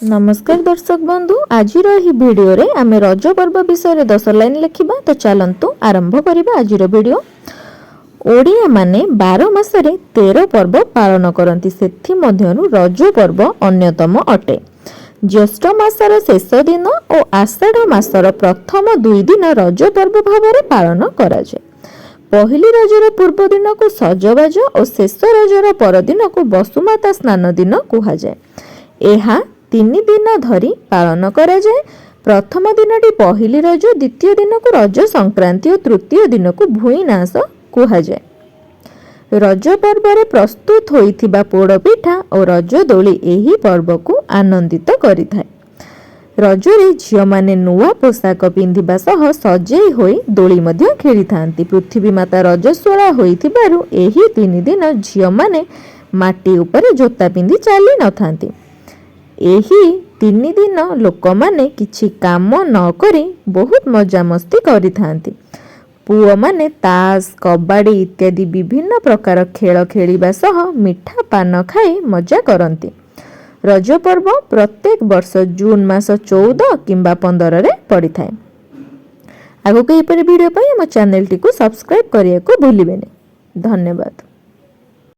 नमस्कार दर्शक बंधु आज भिडियो रे आमे रज पर्व विषय 10 लाइन लिखिबा। तो चलंतु आरंभ करिबा आज भिडियो। ओडिया माने 12 मासरे 13 पर्व पालन करती, सेथि मध्यरु रज पर्व अन्यतम अटे। ज्येष्ठ मासर शेष दिन और आषाढ़ मासर प्रथम 2 दिन रज पर्व भाव पालन करा जाय। पहली रजर पूर्व दिन को सजबाज और शेष रजर पर दिन को वसुमाता स्नान दिन कहा जाए। एहा 3 दिन धरी पालन करा जाए। प्रथम दिनटी पहली रज, द्वितीय दिन को रज संक्रांति और तृतीय दिन को भूईनाश कहा जाए। रज पर्व रे प्रस्तुत होइथिबा पोड़ पिठा और रज दोली एही पर्व को आनंदित करिथाय। रजरे झियो माने नुआ पोशाक पिंधिबा सह सजेई होई दोली मध्य खेली थांती। पृथ्वी माता रजस्वला होइथिबारु एही 3 दिन झियो माने माटी उपरे जोता पिंधि चाली न थांती। एही 3 दिन लोक माने किछि काम न करी बहुत मजा मस्ती करि थांती। पुओ माने ताश, कबाड़ी इत्यादि विभिन्न प्रकार खेल खेलिबा सह मिठा पान खाई मजा करती। रज पर्व प्रत्येक वर्ष जून मास 14 किंबा 15 रे पड़ी थाए। आगो के वीडियो पाई हम चैनल टी को सब्सक्राइब करिया को भूलिबेनी। धन्यवाद।